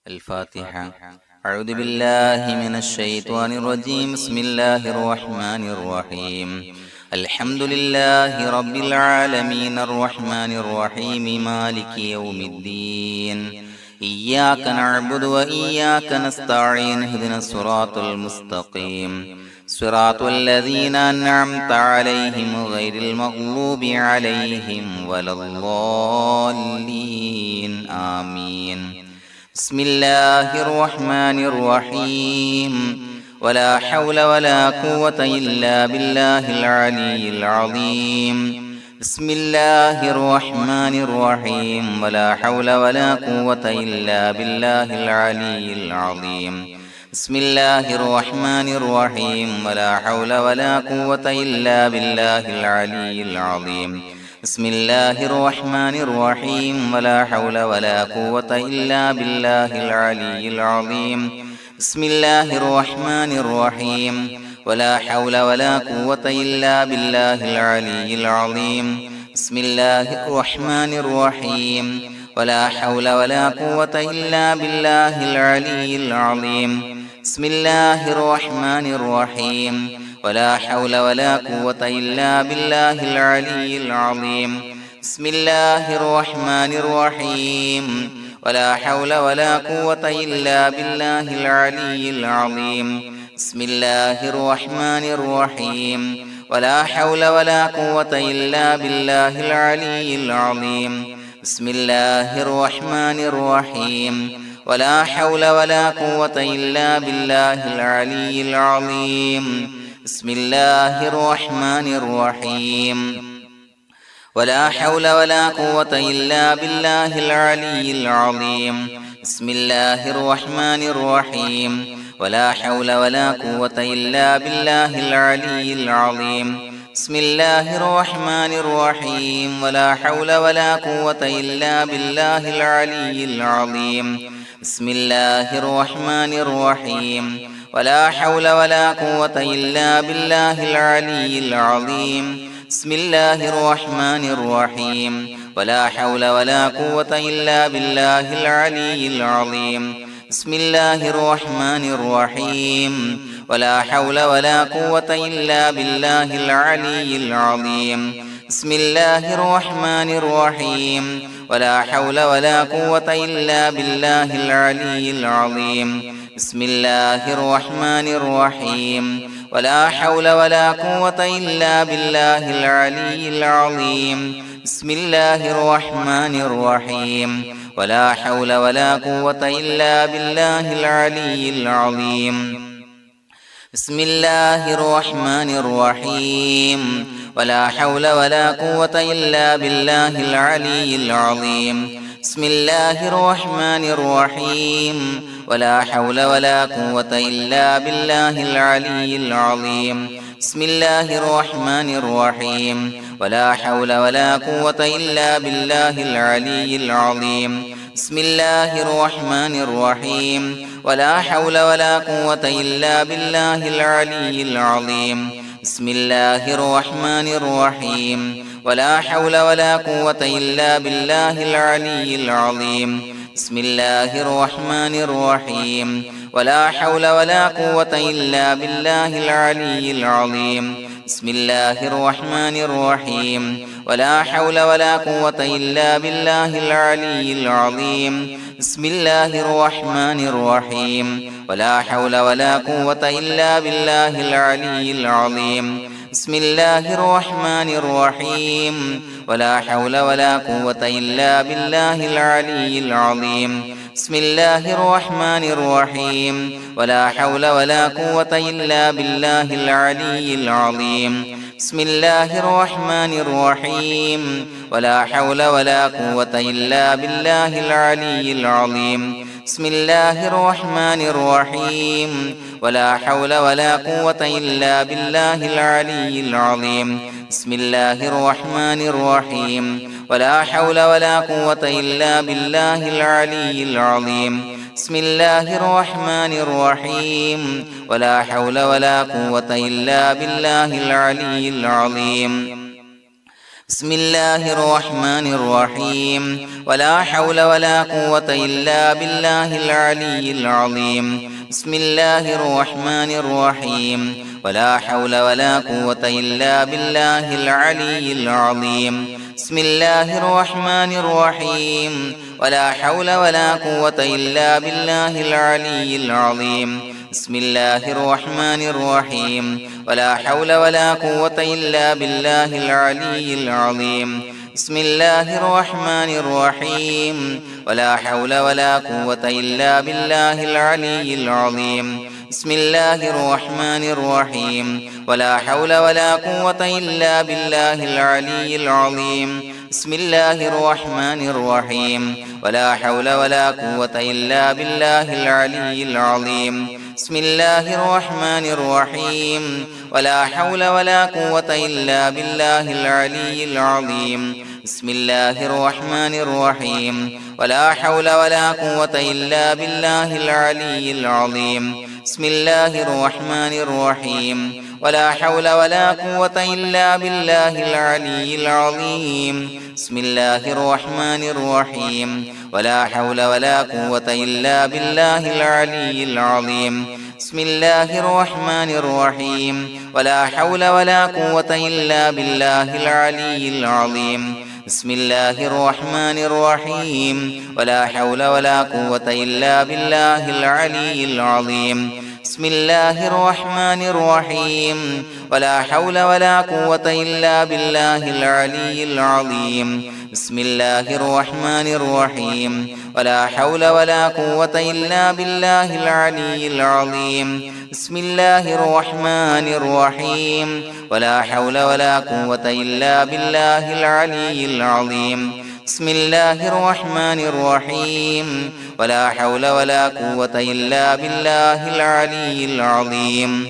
الفاتحة. أعوذ بالله من الشيطان الرجيم. بسم الله الرحمن الرحيم. الحمد لله رب العالمين الرحمن الرحيم مالك يوم الدين. إياك نعبد وإياك نستعين. اهدنا الصراط المستقيم صراط الذين أنعمت عليهم غير المغضوب عليهم ولا الضالين. آمين. بسم الله الرحمن الرحيم. ولا حول ولا قوة إلا بالله العلي العظيم. بسم الله الرحمن الرحيم. ولا حول ولا قوة إلا بالله العلي العظيم. بسم الله الرحمن الرحيم. ولا حول ولا قوة إلا بالله العلي العظيم. بسم الله الرحمن الرحيم. ولا حول ولا قوة إلا بالله العلي العظيم. بسم الله الرحمن الرحيم. ولا حول ولا قوة إلا بالله العلي العظيم. بسم الله الرحمن الرحيم. ولا حول ولا قوة إلا بالله العلي العظيم. بسم الله الرحمن الرحيم. ولا حول ولا قوة إلا بالله العلي العظيم. بسم الله الرحمن الرحيم. ولا حول ولا قوة إلا بالله العلي العظيم. بسم الله الرحمن الرحيم. ولا حول ولا قوة إلا بالله العلي العظيم. بسم الله الرحمن الرحيم. ولا حول ولا قوة إلا بالله العلي العظيم. بسم الله الرحمن الرحيم. ولا حول ولا قوة إلا بالله العلي العظيم. بسم الله الرحمن الرحيم. ولا حول ولا قوة إلا بالله العلي العظيم. بسم الله الرحمن الرحيم. ولا حول ولا قوة إلا بالله العلي العظيم. بسم الله الرحمن الرحيم. ولا حول ولا قوة إلا بالله العلي العظيم. بسم الله الرحمن الرحيم. ولا حول ولا قوة إلا بالله العلي العظيم. بسم الله الرحمن الرحيم. ولا حول ولا قوة إلا بالله العلي العظيم. بسم الله الرحمن الرحيم. ولا حول ولا قوة إلا بالله العلي العظيم. بسم الله الرحمن الرحيم. ولا حول ولا قوة إلا بالله العلي العظيم. بسم الله الرحمن الرحيم. ولا حول ولا قوة إلا بالله العلي العظيم. بسم الله الرحمن الرحيم. ولا حول ولا قوة إلا بالله العلي العظيم. بسم الله الرحمن الرحيم. ولا حول ولا قوة إلا بالله العلي العظيم. بسم الله الرحمن الرحيم. ولا حول ولا قوة إلا بالله العلي العظيم. بسم الله الرحمن الرحيم. ولا حول ولا قوة إلا بالله العلي العظيم. بسم الله الرحمن الرحيم. ولا حول ولا قوة إلا بالله العلي العظيم. بسم الله الرحمن الرحيم. ولا حول ولا قوة إلا بالله العلي العظيم. بسم الله الرحمن الرحيم. ولا حول ولا قوة إلا بالله العلي العظيم. بسم الله الرحمن الرحيم. ولا حول ولا قوة إلا بالله العلي العظيم. بسم الله الرحمن الرحيم. ولا حول ولا قوة إلا بالله العلي العظيم. بسم الله الرحمن الرحيم. ولا حول ولا قوة إلا بالله العلي العظيم. بسم الله الرحمن الرحيم. ولا حول ولا قوة إلا بالله العلي العظيم. بسم الله الرحمن الرحيم. ولا حول ولا قوة إلا بالله العلي العظيم. بسم الله الرحمن الرحيم. ولا حول ولا قوة إلا بالله العلي العظيم. بسم الله الرحمن الرحيم. ولا حول ولا قوة إلا بالله العلي العظيم. بسم الله الرحمن الرحيم ولا حول ولا قوة إلا بالله العلي العظيم بسم الله الرحمن الرحيم ولا حول ولا قوة إلا بالله العلي العظيم بسم الله الرحمن الرحيم ولا حول ولا قوة إلا بالله العلي العظيم بسم الله الرحمن الرحيم ولا حول ولا قوة إلا بالله العلي العظيم بسم الله الرحمن الرحيم ولا حول ولا قوة إلا بالله العلي العظيم بسم الله الرحمن الرحيم ولا حول ولا قوة إلا بالله العلي العظيم بسم الله الرحمن الرحيم ولا حول ولا قوة إلا بالله العلي العظيم بسم الله الرحمن الرحيم ولا حول ولا قوة إلا بالله العلي العظيم بسم الله الرحمن الرحيم ولا حول ولا قوة إلا بالله العلي العظيم بسم الله الرحمن الرحيم ولا حول ولا قوة إلا بالله العلي العظيم بسم الله الرحمن الرحيم ولا حول ولا قوة إلا بالله العلي العظيم بسم الله الرحمن الرحيم ولا حول ولا قوة إلا بالله العلي العظيم بسم الله الرحمن الرحيم ولا حول ولا قوة إلا بالله العلي العظيم بسم الله الرحمن الرحيم ولا حول ولا قوة إلا بالله العلي العظيم بسم الله الرحمن الرحيم ولا حول ولا قوة إلا بالله العلي العظيم بسم الله الرحمن الرحيم ولا حول ولا قوة إلا بالله العلي العظيم بسم الله الرحمن الرحيم ولا حول ولا قوة إلا بالله العلي العظيم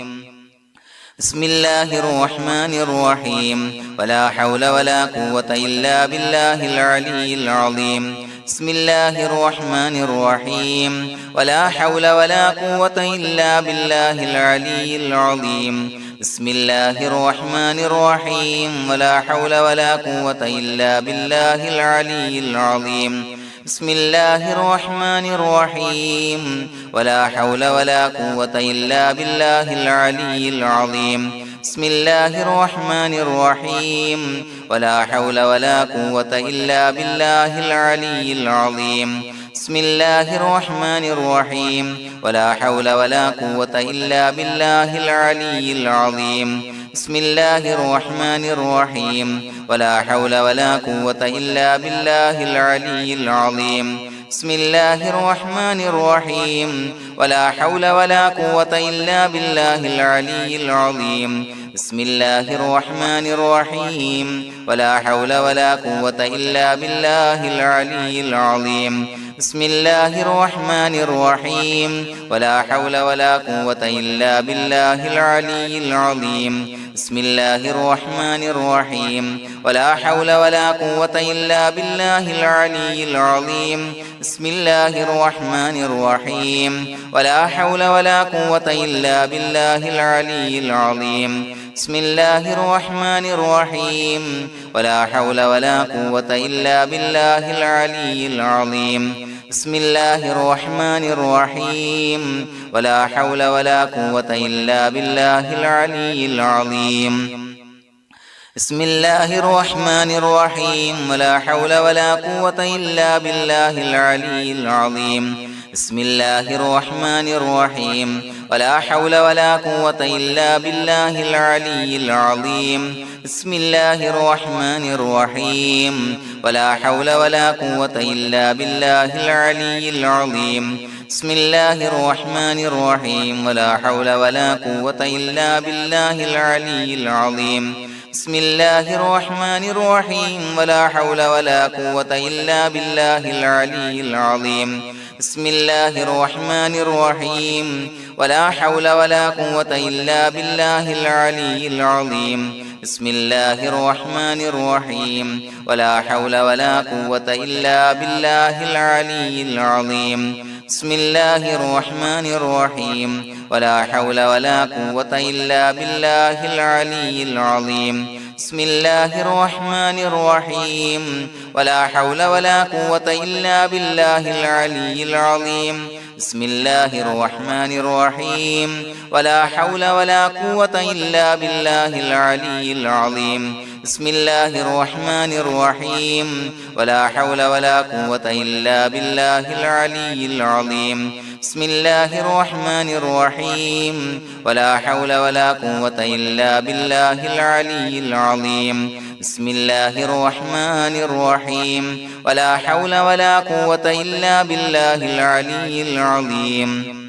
بسم الله الرحمن الرحيم ولا حول ولا قوة إلا بالله العلي العظيم بسم الله الرحمن الرحيم ولا حول ولا قوة إلا بالله العلي العظيم بسم الله الرحمن الرحيم ولا حول ولا قوة إلا بالله العلي العظيم بسم الله الرحمن الرحيم ولا حول ولا قوة إلا بالله العلي العظيم بسم الله الرحمن الرحيم ولا حول ولا قوة إلا بالله العلي العظيم بسم الله الرحمن الرحيم ولا حول ولا قوة إلا بالله العلي العظيم بسم الله الرحمن الرحيم ولا حول ولا قوة إلا بالله العلي العظيم بسم الله الرحمن الرحيم ولا حول ولا قوة إلا بالله العلي العظيم بسم الله الرحمن الرحيم ولا حول ولا قوة إلا بالله العلي العظيم بسم الله الرحمن الرحيم ولا حول ولا قوة إلا بالله العلي العظيم بسم الله الرحمن الرحيم ولا حول ولا قوة إلا بالله العلي العظيم بسم الله الرحمن الرحيم ولا حول ولا قوة إلا بالله العلي العظيم بسم الله الرحمن الرحيم ولا حول ولا قوة إلا بالله العلي العظيم بسم الله الرحمن الرحيم ولا حول ولا قوة إلا بالله العلي العظيم بسم الله الرحمن الرحيم ولا حول ولا قوة إلا بالله العلي العظيم بسم الله الرحمن الرحيم ولا حول ولا قوة إلا بالله العلي العظيم بسم الله الرحمن الرحيم ولا حول ولا قوة إلا بالله العلي العظيم بسم الله الرحمن الرحيم ولا حول ولا قوة إلا بالله العلي العظيم بسم الله الرحمن الرحيم ولا حول ولا قوة إلا بالله العلي العظيم بسم الله الرحمن الرحيم ولا حول ولا قوة إلا بالله العلي العظيم بسم الله الرحمن الرحيم ولا حول ولا قوة إلا بالله العلي العظيم بسم الله الرحمن الرحيم ولا حول ولا قوة إلا بالله العلي العظيم بسم الله الرحمن الرحيم ولا حول ولا قوة إلا بالله العلي العظيم بسم الله الرحمن الرحيم ولا حول ولا قوة إلا بالله العلي العظيم بسم الله الرحمن الرحيم ولا حول ولا قوة إلا بالله العلي العظيم بسم الله الرحمن الرحيم ولا حول ولا قوة إلا بالله العلي العظيم بسم الله الرحمن الرحيم ولا حول ولا قوة إلا بالله العلي العظيم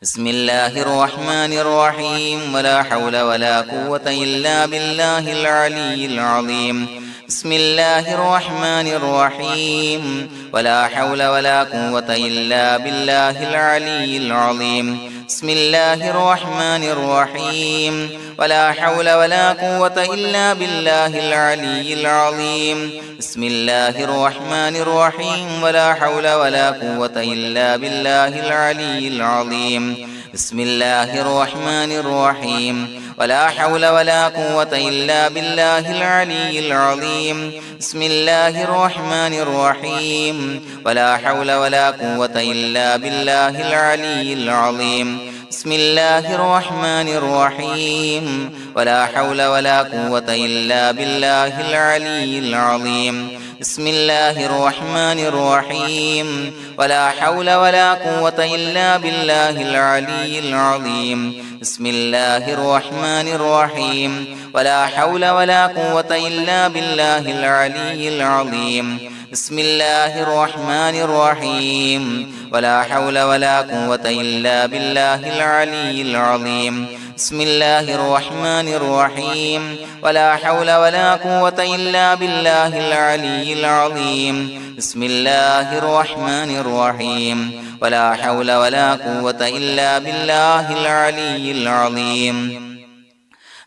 بسم الله الرحمن الرحيم ولا حول ولا قوة إلا بالله العلي العظيم بسم الله الرحمن الرحيم ولا حول ولا قوة إلا بالله العلي العظيم بسم الله الرحمن الرحيم ولا حول ولا قوة إلا بالله العلي العظيم بسم الله الرحمن الرحيم ولا حول ولا قوة إلا بالله العلي العظيم بسم الله الرحمن الرحيم ولا حول ولا قوة إلا بالله العلي العظيم بسم الله الرحمن الرحيم ولا حول ولا قوة إلا بالله العلي العظيم بسم الله الرحمن الرحيم ولا حول ولا قوة إلا بالله العلي العظيم بسم الله الرحمن الرحيم ولا حول ولا قوة إلا بالله العلي العظيم بسم الله الرحمن الرحيم ولا حول ولا قوة إلا بالله العلي العظيم بسم الله الرحمن الرحيم ولا حول ولا قوة إلا بالله العلي العظيم بسم الله الرحمن الرحيم ولا حول ولا قوة إلا بالله العلي العظيم بسم الله الرحمن الرحيم ولا حول ولا قوة إلا بالله العلي العظيم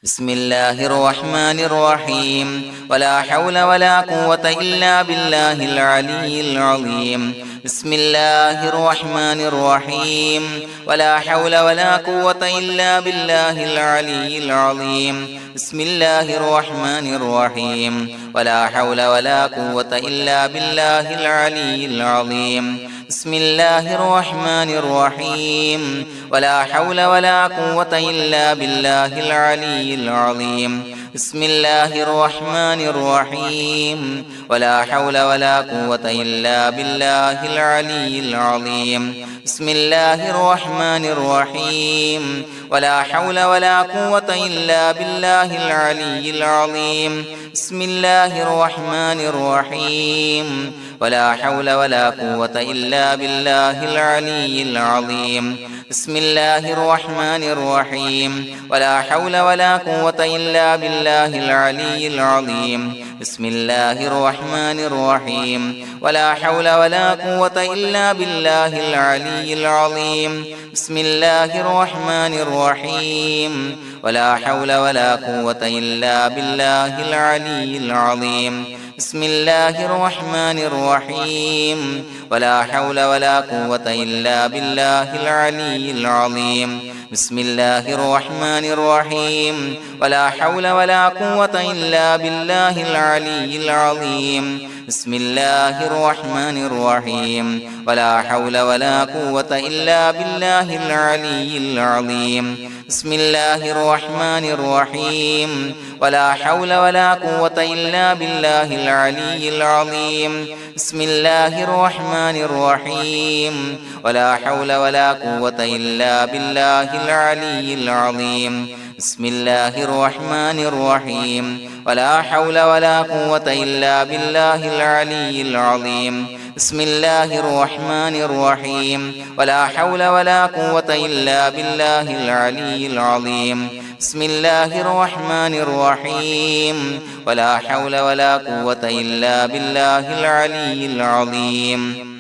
بسم الله الرحمن الرحيم ولا حول ولا قوة إلا بالله العلي العظيم بسم الله الرحمن الرحيم ولا حول ولا قوة إلا بالله العلي العظيم بسم الله الرحمن الرحيم ولا حول ولا قوة إلا بالله العلي العظيم بسم الله الرحمن الرحيم ولا حول ولا قوة إلا بالله العلي العظيم بسم الله الرحمن الرحيم ولا حول ولا قوة إلا بالله العلي العظيم بسم الله الرحمن الرحيم ولا حول ولا قوة إلا بالله العلي العظيم بسم الله الرحمن الرحيم ولا حول ولا قوة إلا بالله العلي العظيم بسم الله الرحمن الرحيم ولا حول ولا قوة إلا بالله العلي العظيم بسم الله الرحمن الرحيم ولا حول ولا قوة إلا بالله العلي العظيم بسم الله الرحمن الرحيم ولا حول ولا قوة إلا بالله العلي العظيم بسم الله الرحمن الرحيم ولا حول ولا قوة إلا بالله العلي العظيم بسم الله الرحمن الرحيم ولا حول ولا قوة إلا بالله العلي العظيم بسم الله الرحمن الرحيم ولا حول ولا قوة إلا بالله العلي العظيم بسم الله الرحمن الرحيم ولا حول ولا قوة إلا بالله العلي العظيم بسم الله الرحمن الرحيم ولا حول ولا قوة إلا بالله العلي العظيم بسم الله الرحمن الرحيم ولا حول ولا قوة إلا بالله العلي العظيم بسم الله الرحمن الرحيم ولا حول ولا قوة إلا بالله العلي العظيم بسم الله الرحمن الرحيم ولا حول ولا قوة إلا بالله العلي العظيم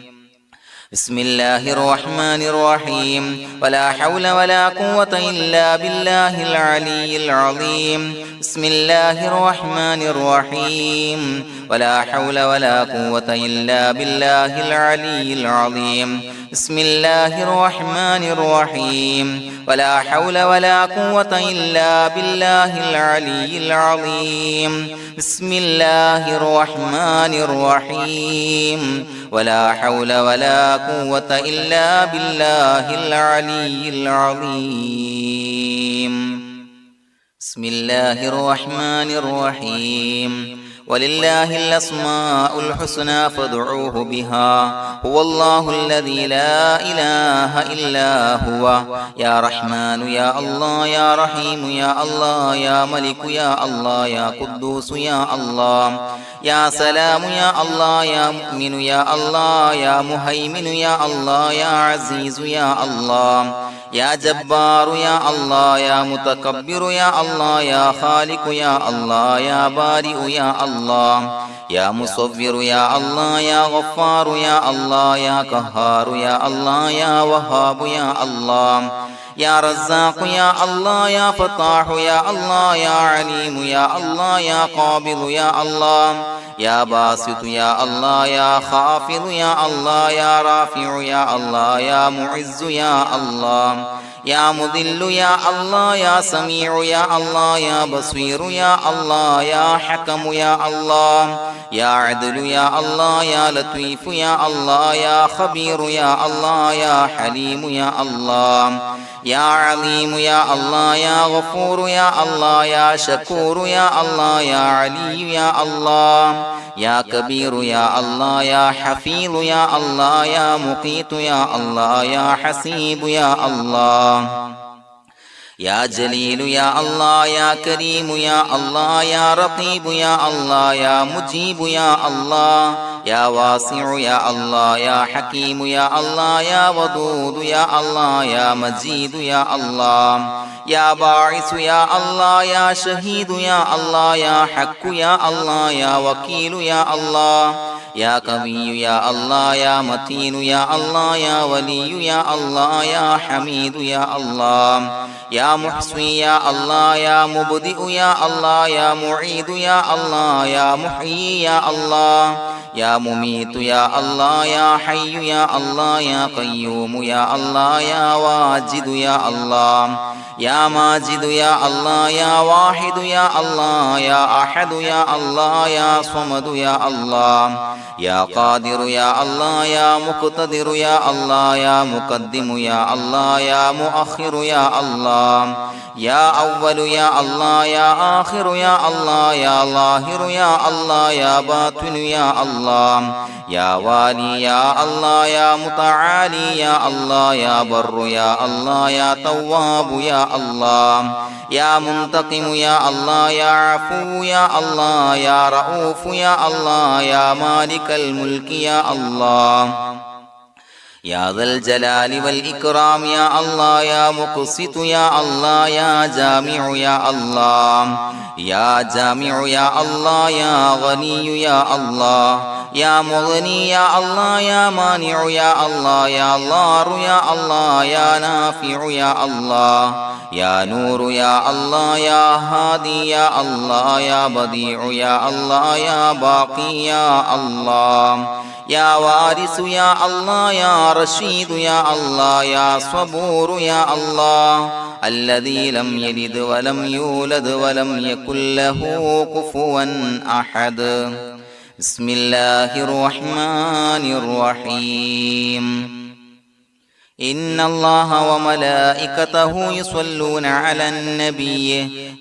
بسم الله الرحمن الرحيم ولا حول ولا قوة إلا بالله العلي العظيم بسم الله الرحمن الرحيم ولا حول ولا قوة إلا بالله العلي العظيم بسم الله الرحمن الرحيم ولا حول ولا قوة إلا بالله العلي العظيم بسم الله الرحمن الرحيم ولا حول ولا قوة إلا بالله العلي العظيم بسم الله الرحمن الرحيم ولله الأسماء الحسنى فادعوه بها هو الله الذي لا إله إلا هو يا رحمن يا الله يا رحيم يا الله يا ملك يا الله يا قدوس يا الله يا سلام يا الله يا مؤمن يا الله يا مهيمن يا الله يا عزيز يا الله يا جبار يا الله يا متكبر يا الله يا خالق يا الله يا بارئ يا الله يا مصور يا الله يا غفار يا الله يا قهار يا الله يا وهاب يا الله يا رزاق يا الله يا فتاح يا الله يا عليم يا الله يا قابض يا الله يا باسط يا الله يا خافض يا الله يا رافع يا الله يا معز يا الله يا مذل يا الله يا سميع يا الله يا بصير يا الله يا حكم يا الله يا عدل يا الله يا لطيف يا الله يا خبير يا الله يا حليم يا الله يا عليم يا الله يا غفور يا الله يا شكور يا الله يا علي يا الله يا كبير يا الله يا حفيظ يا الله يا مقيت يا الله يا حسيب يا الله يا جليل يا الله يا كريم يا الله يا رقيب يا الله يا مجيب يا الله يا واسع يا الله يا حكيم يا الله يا ودود يا الله يا مجيد يا الله يا باعث يا الله يا شهيد يا الله يا حق يا الله يا وكيل يا الله يا قوي يا الله يا متين يا الله يا ولي يا الله يا حميد يا الله يا محصي يا الله يا مبدئ يا الله يا معيد يا الله يا محيي يا الله يا مميت يا الله يا حي يا الله يا قيوم يا الله يا واجد يا الله يا ماجد يا الله يا واحد يا الله يا أحد يا الله يا صمد يا الله يا قادر يا الله يا مقتدر يا الله يا مقدم يا الله يا مؤخر يا الله يا أول يا الله يا آخر يا الله يا ظاهر يا الله يا باطن يا الله يا والي يا الله يا متعالي يا الله يا بر يا الله يا تواب يا الله يا منتقم يا الله يا عفو يا الله يا رؤوف يا الله يا مالك الملك يا الله يا ذا الجلال والإكرام يا الله يا مقسط يا الله يا جامع يا الله يا جامع يا الله يا غني يا الله يا مغني يا الله يا مانع يا الله يا ضار يا الله يا نافع يا الله يا نور يا الله يا هادي يا الله يا بديع يا الله يا باقي يا الله يا وارث يا الله يا رشيد يا الله يا صبور يا الله الذي لم يلد ولم يولد ولم يكن له كفوا أحد بسم الله الرحمن الرحيم إن الله وملائكته يصلون على النبي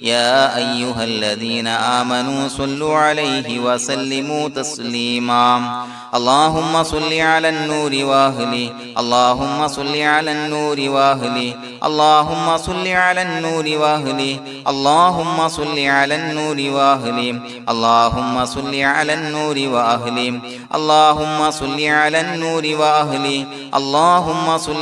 يا أيها الذين آمنوا صلوا عليه وسلموا تسليما اللهم صل على النور وأهله اللهم صل على النور وأهله اللهم صل على النور وأهله اللهم صل على النور وأهله اللهم صل على النور وأهله اللهم صل على النور وأهله اللهم صل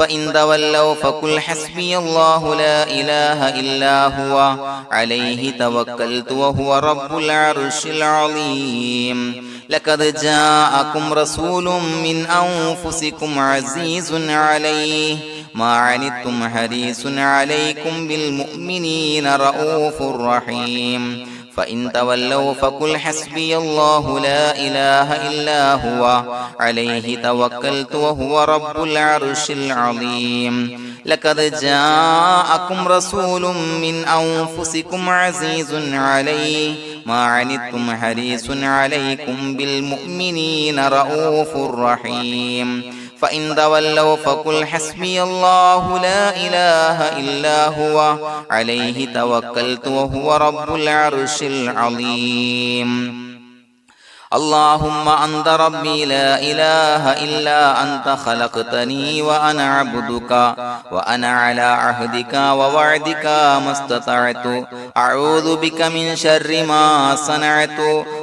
فإن تولوا فقل حسبي الله لا إله إلا هو عليه توكلت وهو رب العرش العظيم لقد جاءكم رسول من أنفسكم عزيز عليه ما عنتم حريص عليكم بالمؤمنين رؤوف رحيم فإن تولوا فقل حسبي الله لا إله إلا هو عليه توكلت وهو رب العرش العظيم لقد جاءكم رسول من أنفسكم عزيز عليه ما عنتم حريص عليكم بالمؤمنين رؤوف رحيم فإن تولوا فقل حسبي الله لا إله إلا هو عليه توكلت وهو رب العرش العظيم اللهم أنت ربي لا إله إلا أنت خلقتني وأنا عبدك وأنا على عهدك ووعدك ما استطعت أعوذ بك من شر ما صنعت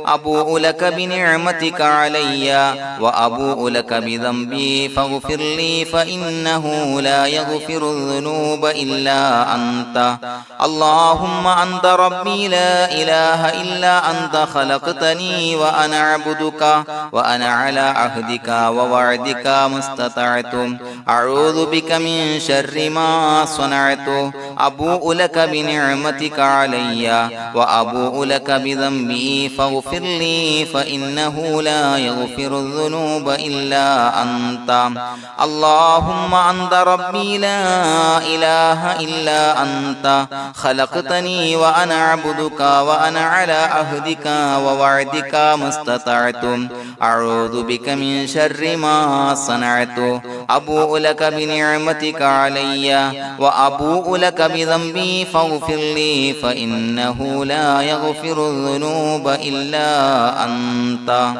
أبوء لك بنعمتك علي وأبوء لك بذنبي فاغفر لي فإنه لا يغفر الذنوب إلا أنت اللهم أنت ربي لا إله إلا أنت خلقتني وأنا عبدك وأنا على عهدك ووعدك ما استطعت أعوذ بك من شر ما صنعت أبوء لك بنعمتك علي وأبوء لك بذنبي فاغفر لي فإنه لا يغفر الذنوب إلا أنت اللهم أنت ربي لا إله إلا أنت خلقتني وأنا عبدك وأنا على عهدك ووعدك ما استطعت أعوذ بك من شر ما صنعت أبوء لك بنعمتك علي وأبوء لك بذنبي فاغفر لي فإنه لا يغفر الذنوب إلا أنت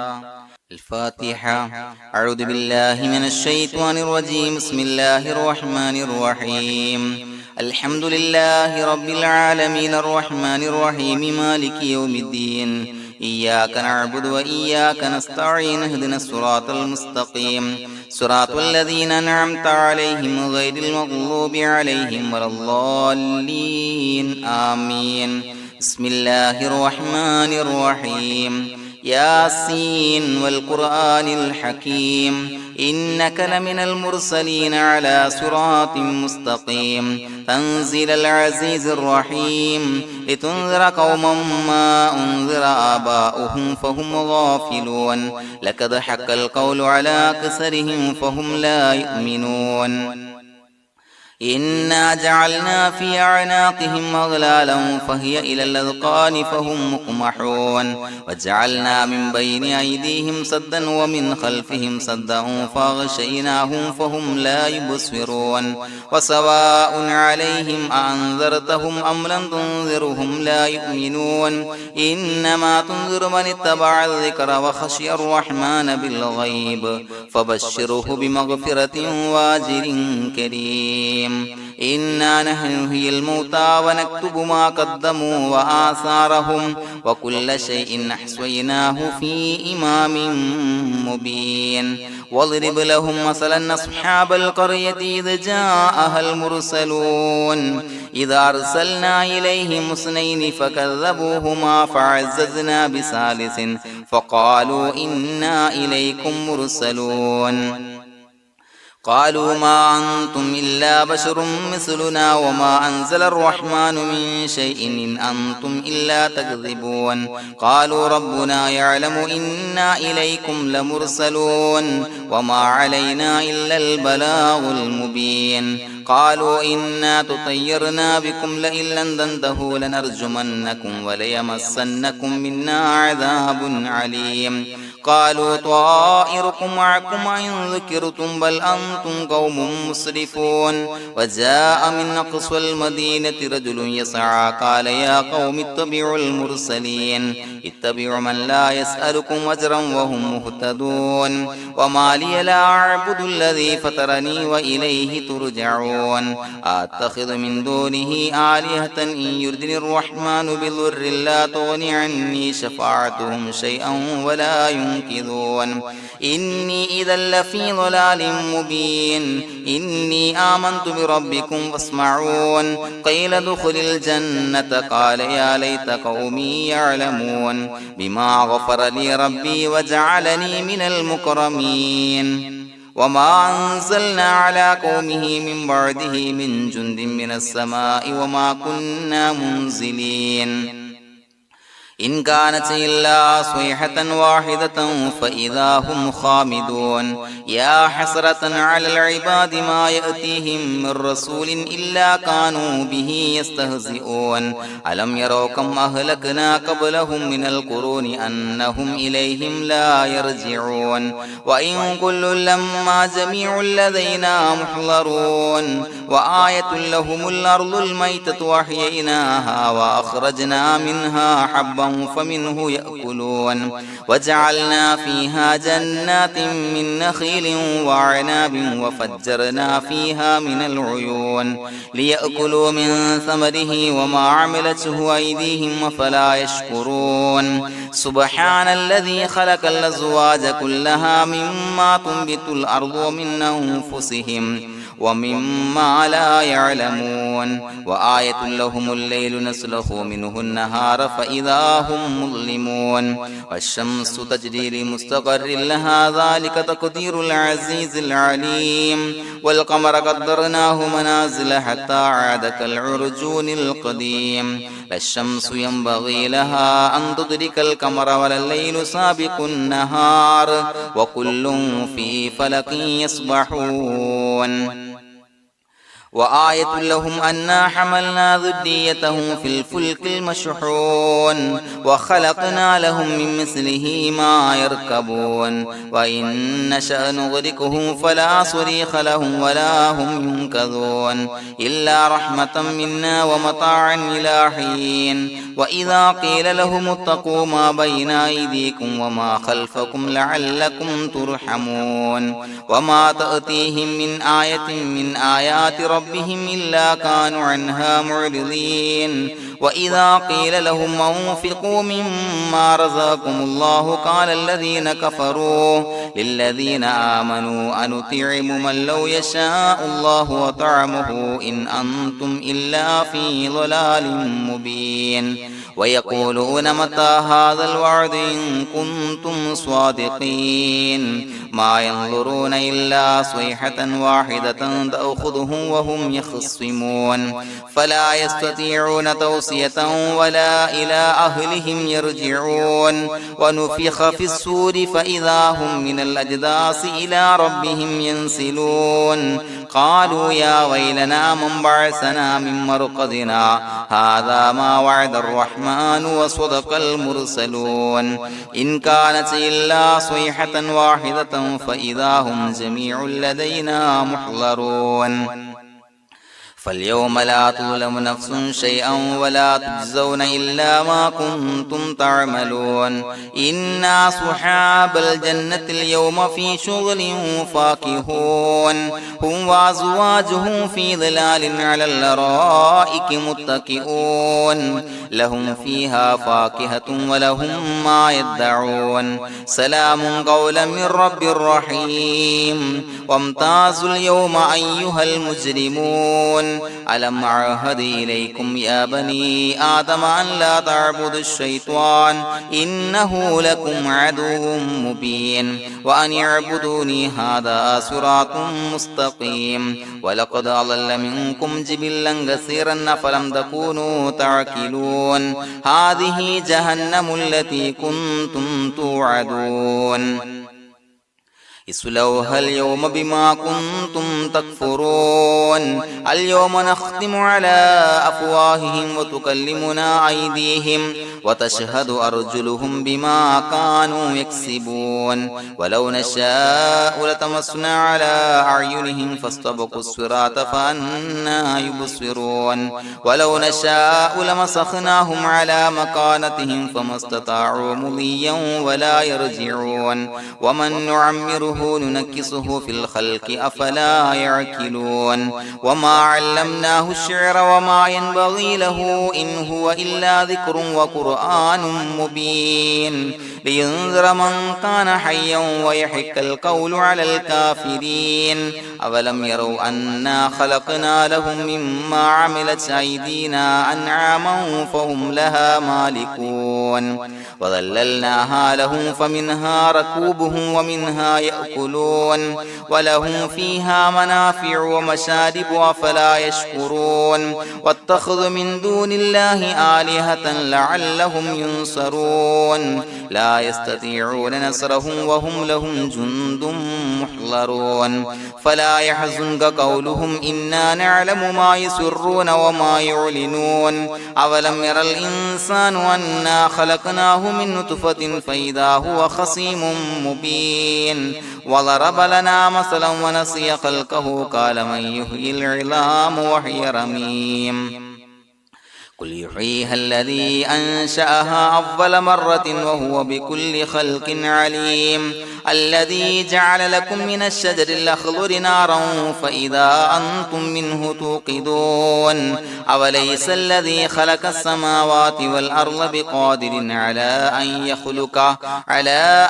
الفاتحة أعوذ بالله من الشيطان الرجيم بسم الله الرحمن الرحيم الحمد لله رب العالمين الرحمن الرحيم مالك يوم الدين إياك نعبد وإياك نستعين اهدنا الصراط المستقيم صراط الذين أنعمت عليهم غير المغضوب عليهم ولا الضالين آمين بسم الله الرحمن الرحيم ياسين والقرآن الحكيم إنك لمن المرسلين على صراط مستقيم تنزيل العزيز الرحيم لتنذر قوما ما أنذر آباؤهم فهم غافلون لقد حق القول على أكثرهم فهم لا يؤمنون إنا جعلنا في أعناقهم أغلالا فهي إلى الأذقان فهم مقمحون وجعلنا من بين أيديهم سدا ومن خلفهم سدا فأغشيناهم فهم لا يبصرون وسواء عليهم أأنذرتهم أم لم تنذرهم لا يؤمنون إنما تنذر من اتبع الذكر وخشي الرحمن بالغيب فبشره بمغفرة وأجر كريم إنا نحن نحيي الموتى ونكتب ما قدموا وآثارهم وكل شيء أحصيناه في إمام مبين واضرب لهم مثلا أصحاب القرية إذ جاءها المرسلون إذا أرسلنا إليهم اثنين فكذبوهما فعززنا بثالث فقالوا إنا إليكم مرسلون قالوا ما أنتم إلا بشر مثلنا وما أنزل الرحمن من شيء إن أنتم إلا تكذبون قالوا ربنا يعلم إنا إليكم لمرسلون وما علينا إلا البلاغ المبين قالوا إنا تطيرنا بكم لئن لم تنتهوا لنرجمنكم وليمسنكم منا عذاب عليم قالوا طائركم معكم إن ذكرتم بل أنتم قوم مسرفون وجاء من أقصى المدينة رجل يسعى قال يا قوم اتبعوا المرسلين اتبعوا من لا يسألكم أجرا وهم مهتدون وما لي لا أعبد الذي فطرني وإليه ترجعون أتخذ من دونه آلهة إن يردني الرحمن بضر لا تغني عني شفاعتهم شيئا ولا ينصرون ينكثون إني إذا لفي ضلال مبين إني آمنت بربكم فاسمعون قيل ادخل الجنة قال يا ليت قومي يعلمون بما غفر لي ربي وجعلني من المكرمين وما أنزلنا على قومه من بعده من جند من السماء وما كنا منزلين إن كانت إلا صيحة واحدة فإذا هم خامدون يا حسرة على العباد ما يأتيهم من رسول إلا كانوا به يستهزئون ألم يروا كم أهلكنا قبلهم من القرون أنهم إليهم لا يرجعون وإن كل لما جميع لدينا محضرون وآية لهم الأرض الميتة وأحييناها وأخرجنا منها حبا فمنه يأكلون وجعلنا فيها جنات من نخيل وعناب وفجرنا فيها من العيون ليأكلوا من ثمره وما عملته أيديهم فلا يشكرون سبحان الذي خلق الأزواج كلها مما تنبت الأرض ومن أنفسهم ومما لا يعلمون وآية لهم الليل نسلخ منه النهار فإذا هم مظلمون والشمس تجري لمستقر لها ذلك تقدير العزيز العليم والقمر قدرناه منازل حتى عاد كالعرجون القديم لا الشمس ينبغي لها أن تدرك القمر ولا الليل سابق النهار وكل في فلك يسبحون وآية لهم أنا حملنا ذريتهم في الفلك المشحون وخلقنا لهم من مثله ما يركبون وإن نشأ نغرقهم فلا صريخ لهم ولا هم ينقذون إلا رحمة منا ومتاعا إلى حين وإذا قيل لهم اتقوا ما بين أيديكم وما خلفكم لعلكم ترحمون وما تأتيهم من آية من آيات ربهم إلا كانوا عنها معرضين وإذا قيل لهم أنفقوا مما رزقكم الله قال الذين كفروا للذين آمنوا أنطعم من لو يشاء الله وطعمه إن أنتم إلا في ضلال مبين ويقولون متى هذا الوعد إن كنتم صادقين ما ينظرون إلا صيحة واحدة تأخذهم وهم يخصمون فلا يستطيعون توصية ولا إلى أهلهم يرجعون ونفخ في الصور فإذا هم من الأجداث إلى ربهم ينسلون قالوا يا ويلنا من بعثنا من مرقدنا هذا ما وعد الرحمن وصدق المرسلون إن كانت إلا صيحة واحدة فإذا هم جميع لدينا محضرون فاليوم لا تظلم نفس شيئا ولا تجزون إلا ما كنتم تعملون إنا أصحاب الجنة اليوم في شغل فاكهون هم وأزواجهم في ظلال على الأرائك متكئون لهم فيها فاكهة ولهم ما يدعون سلام قولا من رب رحيم وامتازوا اليوم أيها المجرمون ألم أعهد إليكم يا بني آدم أن لا تعبدوا الشيطان إنه لكم عدو مبين وأن اعبدوني هذا صراط مستقيم ولقد أضل منكم جبلا كثيرا فلم تكونوا تعقلون هذه جهنم التي كنتم توعدون اصلوها اليوم بما كنتم تكفرون اليوم نختم على أفواههم وتكلمنا أيديهم وتشهد أرجلهم بما كانوا يكسبون ولو نشاء لتمسنا على أعينهم فاستبقوا الصراط فأنى يبصرون ولو نشاء لمسخناهم على مكانتهم فما استطاعوا مضيا ولا يرجعون ومن نعمره ننشره ننكسه في الخلق أفلا يعقلون وما علمناه الشعر وما ينبغي له إن هو إلا ذكر وقرآن مبين لينذر من كان حيا ويحق القول على الكافرين أولم يروا أنا خلقنا لهم مما عملت أيدينا أنعاما فهم لها مالكون وظللناها لهم فمنها ركوبهم ومنها يأكلون ولهم فيها منافع ومشارب أفلا يشكرون واتخذوا من دون الله آلهة لعلهم ينصرون لا يستطيعون نصرهم وهم لهم جند محضرون فلا يحزنك قولهم إنا نعلم ما يسرون وما يعلنون أولم ير الإنسان أنا خلقناه من نطفة فإذا هو خصيم مبين وضرب لنا مثلا ونسي خلقه قال من يحيي العظام وهي رميم قل يحييها الذي أنشأها أول مرة وهو بكل خلق عليم الذي جعل لكم من الشجر الأخضر نارا فإذا أنتم منه توقدون أوليس الذي خلق السماوات والأرض بقادر على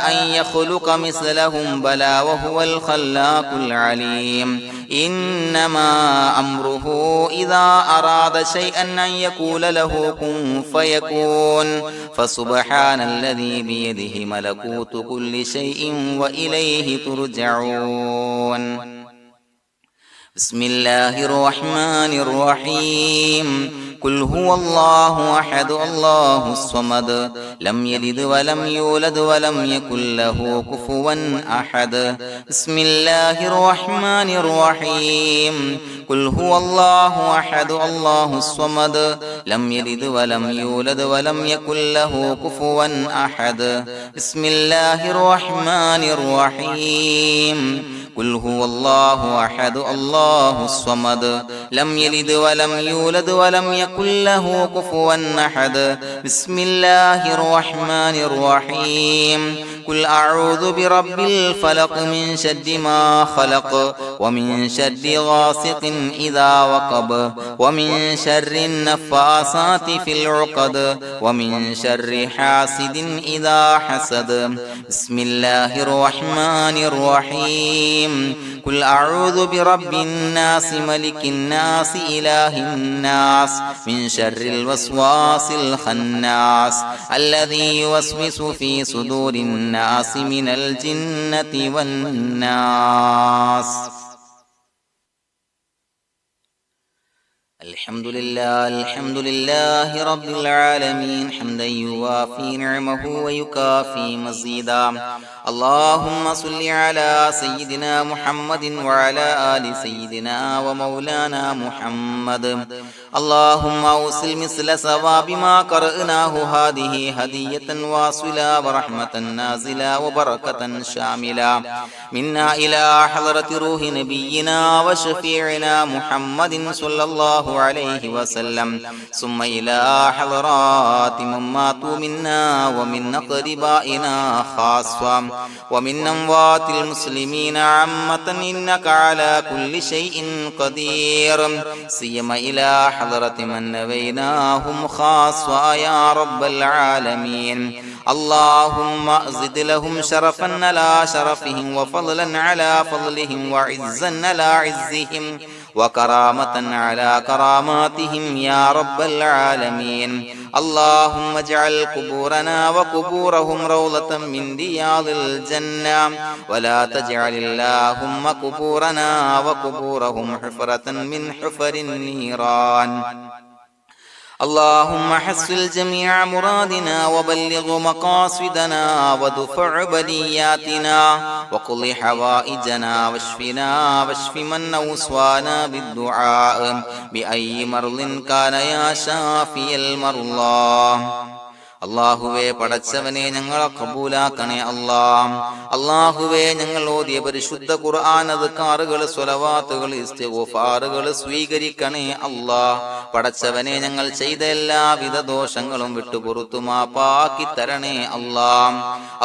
أن يخلق مثلهم بلى وهو الخلاق العليم إنما أمره إذا أراد شيئا أن يقول له كن فيكون فسبحان الذي بيده ملكوت كل شيء وإليه ترجعون بسم الله الرحمن الرحيم قل هو الله أحد الله الصمد لم يلد ولم يولد ولم يكن له كفوا أحد بسم الله الرحمن الرحيم قل هو الله أحد الله الصمد لم يلد ولم يولد ولم يكن له كفوا أحد بسم الله الرحمن الرحيم قل هو الله أحد الله الصمد لم يلد ولم يولد ولم يكن له كفوا أحد بسم الله الرحمن الرحيم قل أعوذ برب الفلق من شر ما خلق ومن شر غاسق إذا وقب ومن شر النفاثات في العقد ومن شر حاسد إذا حسد بسم الله الرحمن الرحيم قل أعوذ برب الناس ملك الناس إله الناس من شر الوسواس الخناس الذي يوسوس في صدور الناس من الجنة والناس الحمد لله رب العالمين حمدا يوافي نعمه ويكافي مزيدا اللهم صل على سيدنا محمد وعلى آل سيدنا ومولانا محمد اللهم أوصل مثل ثواب ما قرأناه هذه هدية واصلة ورحمة نازلة وبركة شاملة منا إلى حضرة روح نبينا وشفيعنا محمد صلى الله عليه وسلم ثم إلى حضرات من ماتوا منا ومن أقربائنا خاصة ومن أموات المسلمين عامة إنك على كل شيء قدير سيما إلى حضرة من نبيناهم خاصة يا رب العالمين اللهم زد لهم شرفا على شرفهم وفضلا على فضلهم وعزا على عزهم وكرامة على كراماتهم يا رب العالمين اللهم اجعل قبورنا وقبورهم روضة من رياض الجنة ولا تجعل اللهم قبورنا وقبورهم حفرة من حفر النيران اللهم حصل جميع مرادنا وبلغ مقاصدنا ودفع بلياتنا وقض حوائجنا واشفنا واشف من أوصانا بالدعاء بأي مرض كان يا شافي المرضى അല്ലാഹുവേ പടച്ചവനെ ഞങ്ങളെ ഖബൂലാക്കണേ അല്ലാ. അല്ലാഹുവേ ഞങ്ങൾ ഓതിയ പരിശുദ്ധ ഖുർആൻ അദ്കാറുകൾ സ്വലവാത്തുകൾ ഇസ്തിഗ്ഫാറുകൾ സ്വീകരിക്കണേ അല്ലാ. പടച്ചവനെ ഞങ്ങൾ ചെയ്ത എല്ലാവിധ ദോഷങ്ങളും വിട്ടുപുറത്തു മാപ്പാക്കി തരണേ അല്ലാ.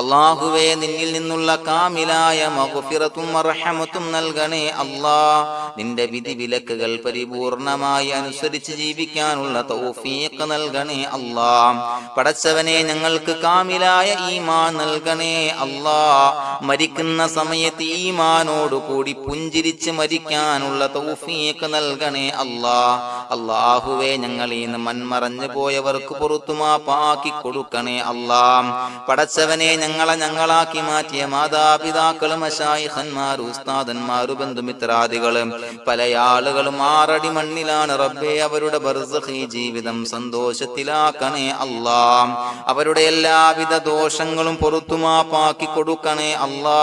അല്ലാഹുവേ നിന്നിൽ നിന്നുള്ള കാമിലായ മഗ്ഫിറത്തും റഹ്മത്തും നൽകണേ അല്ലാ. നിന്റെ വിധി വിലക്കുകൾ പരിപൂർണമായി അനുസരിച്ച് ജീവിക്കാനുള്ള തൗഫീഖ് നൽകണേ അല്ലാ. പടച്ചവനെ ഞങ്ങൾക്ക് കാമിലായ ഈമാൻ നൽകണേ അല്ലാ. മരിക്കുന്ന സമയത്ത് ഈമാനോട് കൂടി പുഞ്ചിരിച്ച് മരിക്കാനുള്ള തൗഫീഖ് നൽകണേ അല്ലാ. അല്ലാഹുവേ ഞങ്ങളിൽ നിന്ന് മൺമറഞ്ഞു പോയവർക്ക് പുറത്തു മാപ്പാക്കി കൊടുക്കണേ അല്ലാ. പടച്ചവനെ ഞങ്ങളാക്കി മാറ്റിയ മാതാപിതാക്കളും മശായിഖന്മാരും ഉസ്താദന്മാരും ബന്ധുമിത്രാദികളും പല ആളുകളും 6 അടി മണ്ണിലാണ് റബ്ബേ. അവരുടെ ബർസഖി ജീവിതം സന്തോഷത്തിലാക്കണേ അല്ലാ. അവരുടെ എല്ലാവിധ ദോഷങ്ങളും പുറത്തു മാപ്പാക്കി കൊടുക്കണേ അല്ലാ.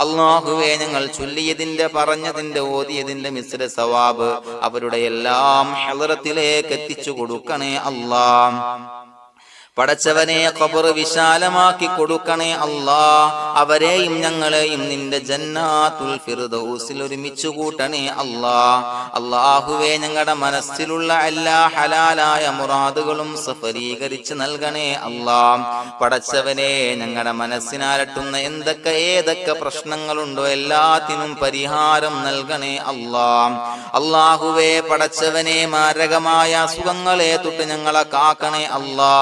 അല്ലാഹുവേ ഞങ്ങൾ ചൊല്ലിയതിന്റെ പറഞ്ഞതിന്റെ ഓതിയതിന്റെ മിശ്ര സവാബ് അവരുടെ എല്ലാം ഹളറത്തിലേക്ക് എത്തിച്ചു കൊടുക്കണേ അല്ലാ. പടച്ചവനെ ഖബർ വിശാലമാക്കി കൊടുക്കണേ അല്ലാ. അവരെയും ഞങ്ങളെയും നിന്റെ ജന്നാത്തുൽ ഫിർദൗസിൽ ഒരുമിച്ച് കൂട്ടണേ അല്ലാ. അല്ലാഹുവേ ഞങ്ങളുടെ മനസ്സിലുള്ള എല്ലാ ഹലാലായ മുറാദുകളും സഫലീകരിച്ച് നൽകണേ അല്ലാ. പടച്ചവനെ ഞങ്ങളുടെ മനസ്സിനാലട്ടുന്ന ഏതൊക്കെ പ്രശ്നങ്ങളുണ്ടോ എല്ലാത്തിനും പരിഹാരം നൽകണേ അല്ലാ. അല്ലാഹുവേ പടച്ചവനെ മാരകമായ അസുഖങ്ങളെ തൊട്ട് ഞങ്ങളെ കാക്കണേ അല്ലാ.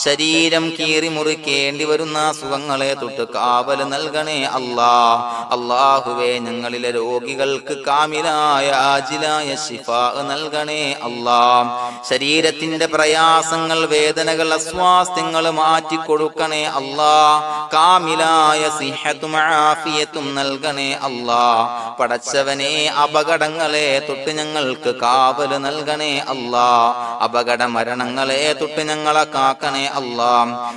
ശരീരം കീറി മുറിക്കേണ്ടി വരുന്ന അസുഖങ്ങളെ തൊട്ട് കാവൽ നൽകണേ അല്ലാ. അല്ലാഹുവേ ഞങ്ങളിലെ രോഗികൾക്ക് കാമിലായ ആജിലായ ശിഫാ നൽകണേ അല്ലാ. ശരീരത്തിന്റെ പ്രയാസങ്ങൾ വേദനകൾ അസ്വാസ്ഥ്യങ്ങൾ മാറ്റിക്കൊടുക്കണേ അല്ലാ. കാമിലായ സിഹത്തും ആഫിയത്തും നൽകണേ അല്ലാ. പടച്ചവനെ അപകടങ്ങളെ തൊട്ട് ഞങ്ങൾക്ക് കാവൽ നൽകണേ അല്ലാ. അപകട മരണങ്ങളെ തൊട്ട് ഞങ്ങളെ കാക്കണേ അല്ലാ.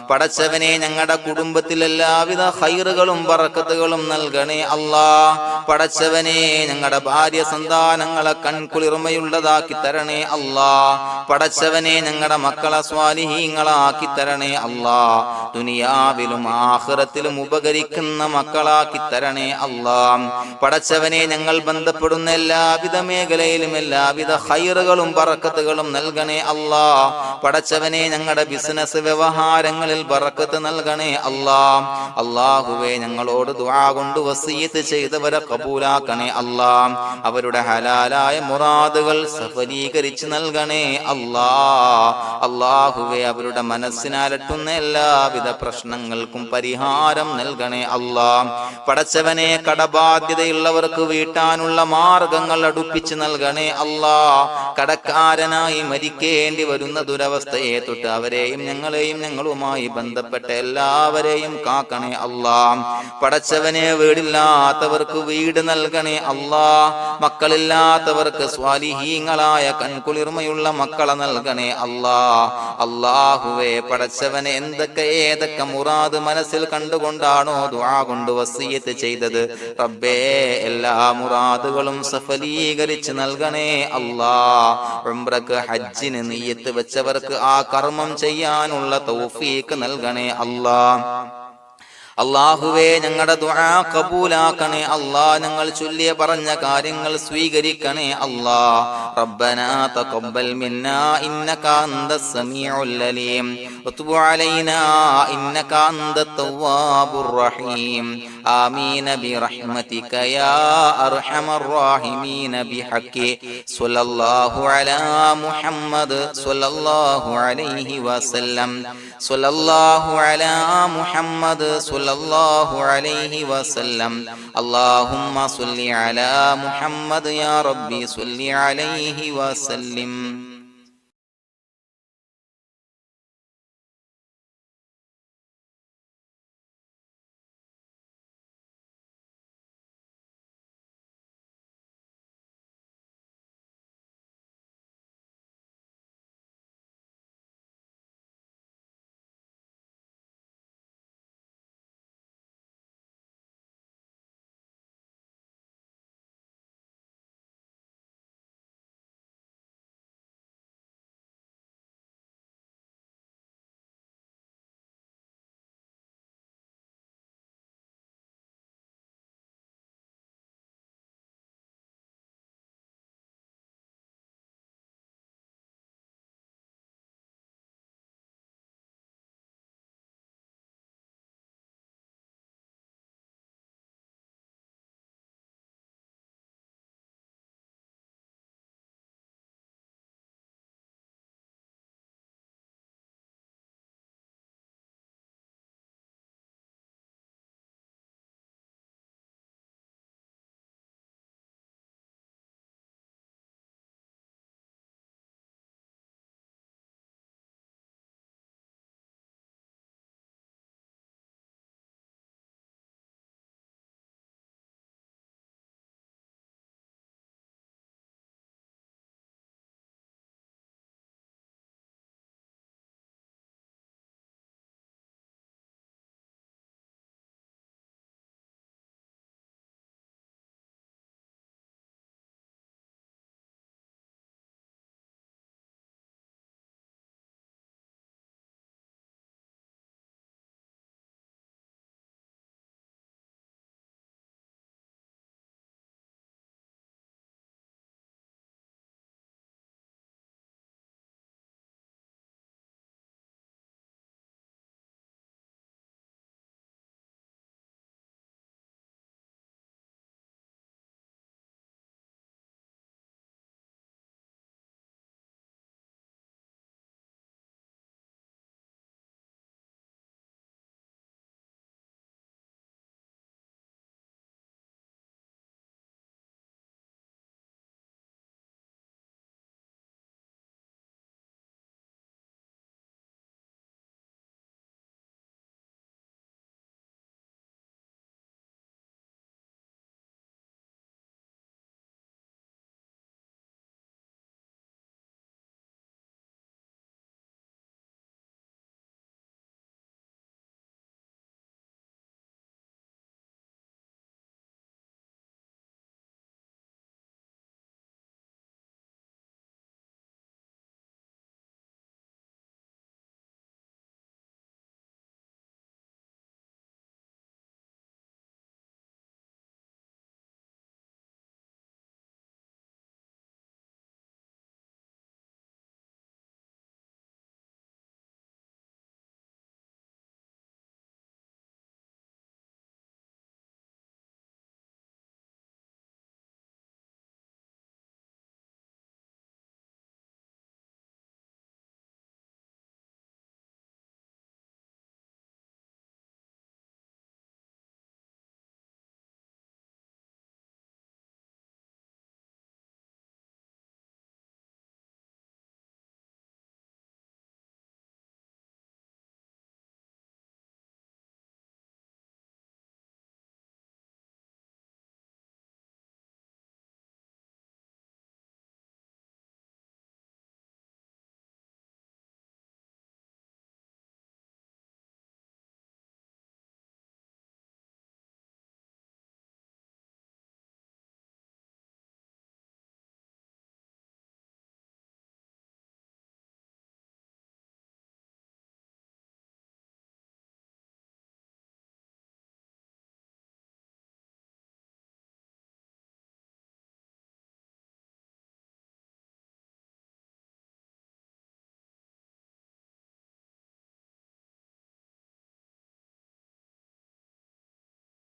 പടച്ചവനെ ഞങ്ങളുടെ കുടുംബത്തിൽ എല്ലാവിധ ഖൈറുകളും ബറക്കത്തുകളും നൽകണേ അല്ലാ. പടച്ചവനെ ഞങ്ങളുടെ ഭാര്യ സന്താനങ്ങളെ കൺകുളിർമയുള്ളതാക്കി തരണേ അല്ലാ. പടച്ചവനെ ഞങ്ങളുടെ മക്കളെ സ്വാലിഹീങ്ങളാക്കി തരണേ അല്ലാ. ദുനിയാവിലും ആഖിറത്തിലും ഉപകരിക്കുന്ന മക്കളാക്കി തരണേ അല്ലാ. പടച്ചവനെ ഞങ്ങൾ ബന്ധപ്പെടുന്ന എല്ലാവിധ മേഖലയിലും എല്ലാവിധ ഖൈറുകളും ബറക്കത്തുകളും നൽകണേ അല്ലാ. പടച്ചവനെ ഞങ്ങളുടെ ബിസിനസ് വ്യവഹാരങ്ങളിൽ ബറക്കത്ത് നൽകണേ അല്ലാ. അല്ലാഹുവേ ഞങ്ങളോട് ദുആ കൊണ്ട് വസിയത്ത് ചെയ്തവരെ കബൂലാക്കണേ അല്ലാ. അവരുടെ ഹലാലായ മുറാദുകൾ സഫലീകരിച്ച് നൽകണേ അല്ലാ. അല്ലാഹുവേ അവരുടെ മനസ്സിനാലട്ടുന്ന എല്ലാവിധ പ്രശ്നങ്ങൾക്കും പരിഹാരം നൽകണേ അല്ലാ. പടച്ചവനെ കടബാധ്യതയുള്ളവർക്ക് വീട്ടാനുള്ള മാർഗങ്ങൾ അടുപ്പിച്ച് നൽകണേ അല്ലാ. കടക്കാരനായി മരിക്കേണ്ടി വരുന്ന ദുരവസ്ഥയെ തൊട്ട് അവരെയും ഞങ്ങളെയും ഞങ്ങളുമായി ബന്ധപ്പെട്ട എല്ലാവരെയും കാക്കണേ അല്ലാ. പടച്ചവനെ വീടില്ലാത്തവർക്ക് വീട് നൽകണേ അല്ലാ. മക്കളില്ലാത്തവർക്ക് സ്വാലിഹീങ്ങളായ കൺകുളിർമയുള്ള മക്കളെ നൽകണേ അല്ലാ. അല്ലാഹുവേ പടച്ചവനെ ഏതൊക്കെ മുറാദ് മനസ്സിൽ കണ്ടുകൊണ്ടാണോ ദുആ കൊണ്ട് വസിയത്ത് ചെയ്തത് റബ്ബേ എല്ലാ മുറാദുകളും സഫലീകരിച്ച് നൽകണേ അല്ലാ. ഉംറക്ക് ഹജ്ജിന് നിയ്യത്ത് വെച്ചവർക്ക് ആ കർമ്മം ചെയ്യാനുള്ള തൗഫീഖ് നൽകണേ അല്ലാ. അല്ലാഹുവേ ഞങ്ങളുടെ ദുആ ഖബൂലാക്കണേ അല്ലാ. ഞങ്ങൾ ചൊല്ലിയ പറഞ്ഞ കാര്യങ്ങൾ സ്വീകരിക്കണേ അല്ലാ. റബ്ബനാ തഖബ്ബൽ മിന്നാ ഇന്നക അന്തസ് സമീഉൽ അലീം വതുബ് അലൈനാ ഇന്നക അന്തത് തവ്വാബുർ റഹീം. ആമീൻ ബിറഹ്മതിക യാ അർഹമർ റഹീമീൻ ബിഹഖി സ്വല്ലല്ലാഹു അലാ മുഹമ്മദ് സ്വല്ലല്ലാഹു അലൈഹി വസല്ലം. സ്വല്ലല്ലാഹു അലാ മുഹമ്മദ് സ്വല്ലല്ലാഹു അലൈഹി വസല്ലം. അല്ലാഹുമ്മ സ്വല്ലി അലാ മുഹമ്മദ് യാ റബ്ബി സ്വല്ലി അലൈഹി വസല്ലം.